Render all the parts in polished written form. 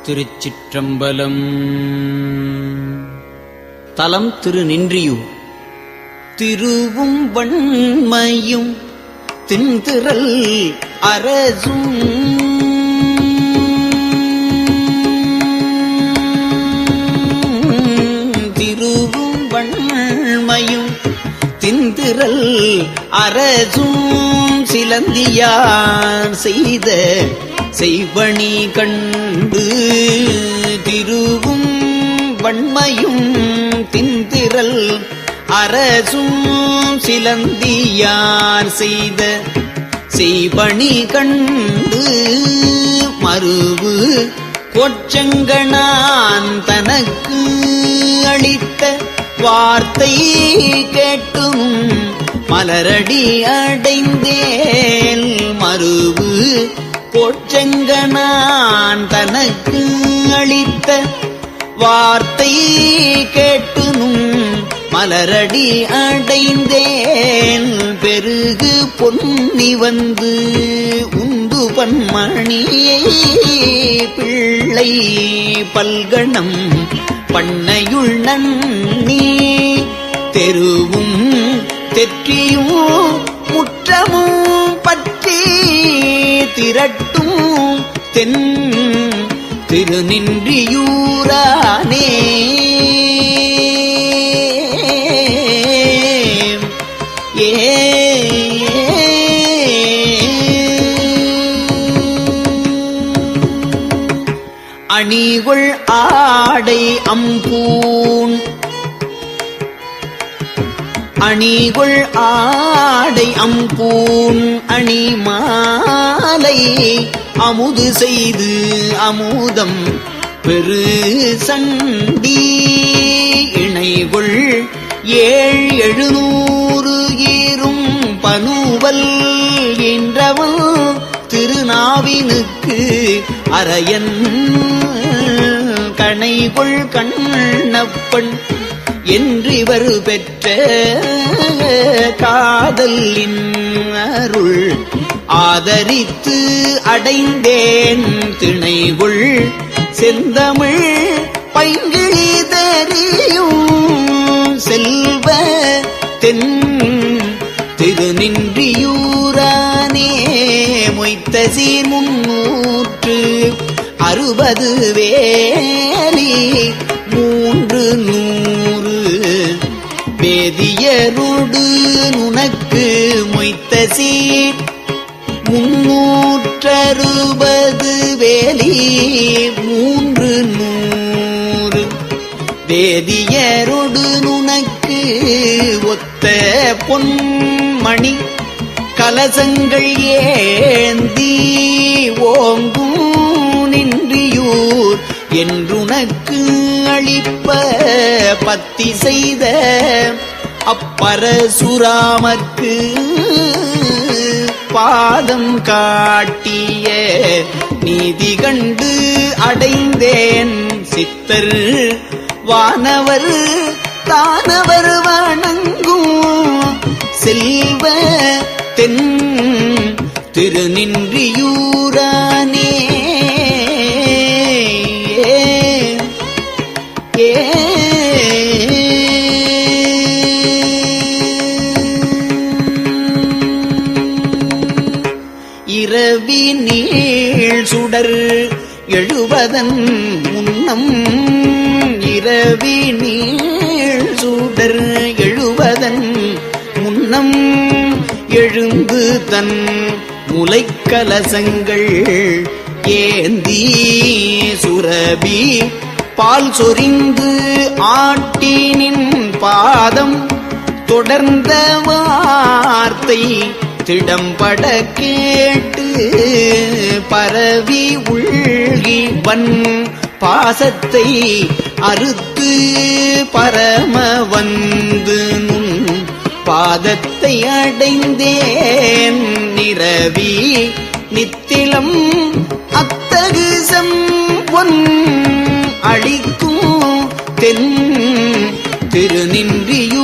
திருச்சிற்றம்பலம். தலம் திருநின்றியூர். திருவும் வண்மையும் திண்திறல் அரசும் திருவும் வண்மையும் திண்திறல் அரசும் சிலந்தியார் செய்த செய்வணி கண்டு திருவும் வண்மையும் திண்திறல் அரசும் சிலந்தியார் செய்த செய்வணி கண்டு மருவு கொச்சங்கனான் தனக்கு அளித்த வார்த்தை கேட்டும் மலரடி அடைந்தேல் மருவு கொச்சங்கனான் தனக்கு அளித்த வார்த்தை கேட்டும் மலரடி அடைந்தேன் பெருகு பொன்னி வந்து உந்து பன்மணியை பிள்ளை பல்கணம் பண்ணையுள் நன்னி தெருவும் தெற்றியும் முற்றமும் பற்றி திரட்டும் தென் திருநின்றியூரானே அணிகொள் ஆடை அம்பூன் அணிகொள் ஆடை அம்பூன் அணிமாலை அமுது செய்து அமுதம் பெரு சண்டி இணைகொள் 700 ஈரும் பனுவல் என்றவன் திருநாவினுக்கு அரையன் கணைகொள் கண்ணப்பன் என்றிவர் பெற்ற காதலின் அருள் ஆதரித்து அடைந்தேன் திணைகொள் செந்தமிழ் பைங்கிழிதறியும் செல்வ தென் திருநின்றியூரானே மொய்த்த சீர் 360 வேலி 300 வேதியரோடு நுனக்கு மொய்த்த சீர் 360 வேலி 300 வேதியரோடு நுனக்கு ஒத்த பொன்மணி கலசங்கள் ஏந்தி ஓங்கும் நின்றியூர் என்றுனக்கு அளிப்ப பத்தி செய்த அப்பரசுராமர்க்கு பாதம் காட்டிய நீதி கண்டு அடைந்தேன் சித்தர் வானவர் தானவர் வணங்கும் செல்வ தென் திருநின்றியூரானே இரவி நீள் சுடர் எழுவதன் முன்னம் இரவி நீள் சுடர் எழுவதன் முன்னம் எழுந்து தன் முலைக்கலசங்கள் ஏந்தி சுரபி பால் சொரிந்து ஆட்டினின் பாதம் தொடர்ந்த வார்த்தை திடம்பட கேட்டு பரவி உள்கி வன் பாசத்தை அறுத்து பரம வந்து நுண் பாதத்தை அடைந்தேன் நிரவி நித்திலம் அத்தகு செம்பொன் அளிக்கும் தென் திருநின்றியூரானே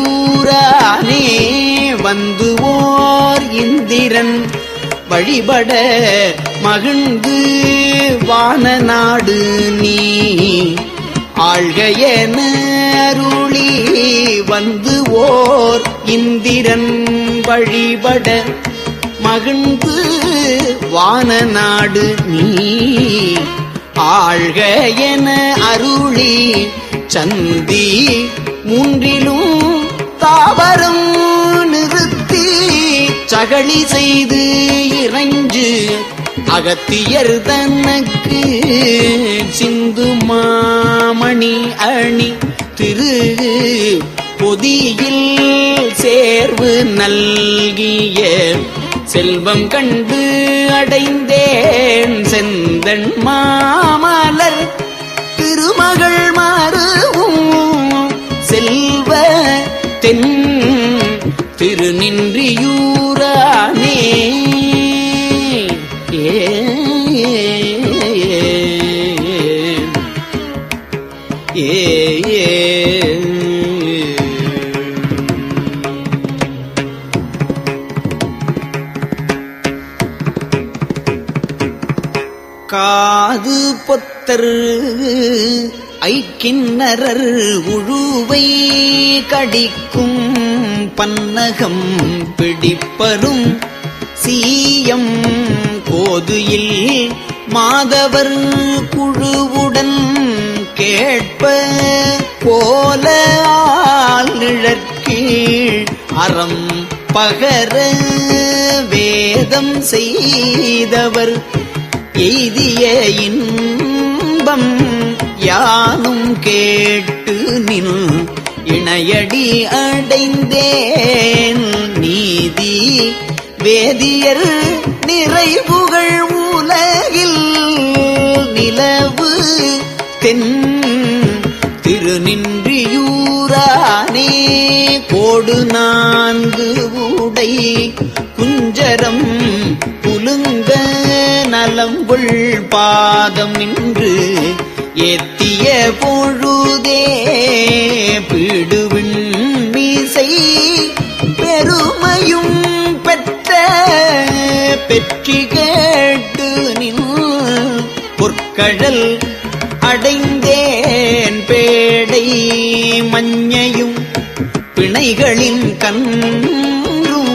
வந்து ஓர் இந்திரன் வழிபட மகிழ்ந்து வானநாடு நீ ஆழ்கையென அருளி வந்து ஓர் இந்திரன் வழிபட மகிழ்ந்து வானநாடு நீ ஆழ்க என அருளி சந்தி மூன்றிலும் தாவரம் நிறுத்தி சகழி செய்து இறைஞ்சு அகத்தியர் தனக்கு சிந்து மாமணி அணி திரு பொதியில் சேர்வு நல்கிய செல்வம் கண்டு அடைந்தேன் செந்தன் மாமலர் திருமகள் மாறுவும் செல்வ தென் திருநின்றியூரானே காது பொத்தர் ஐக்கின்னரர் உழுவை கடிக்கும் பன்னகம் பிடிப்பரும் சீயம் கோதுயில் மாதவர் குழுவுடன் கேட்ப போல ஆழ்நிழற்கீழ் அறம் பகர வேதம் செய்தவர் எய்திய இன்பம் யானும் கேட்டு நின் இணையடி அடைந்தேன் நீதி வேதியர் நிறைவுகள் உலகில் நிலவு தென் திருநின்றியூரானே கோடு 4 உடை குஞ்சரம் புலுங்க நலம்புள் பாதம் நின்று ஏத்திய பொழுதே பிடுவின் மீசை பெருமையும் பெற்ற பெற்றி கேட்டு நின் பொற்கழல் அடைந்தேன் பேடை மஞ்சையும் பிணைகளின் கன்றும்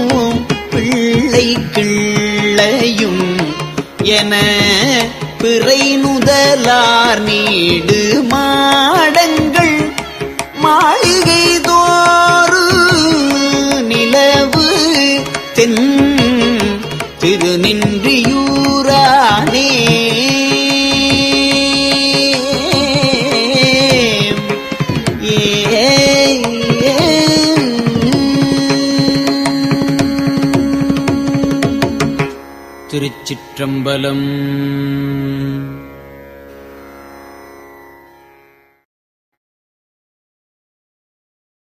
பிள்ளை கிள்ளையும் என பிறை நுதலார் நீடு மாடங்கள் மாளிகை தோறு நிலவு தென் திருநின்றியூரானே திருச்சிற்றம்பலம்.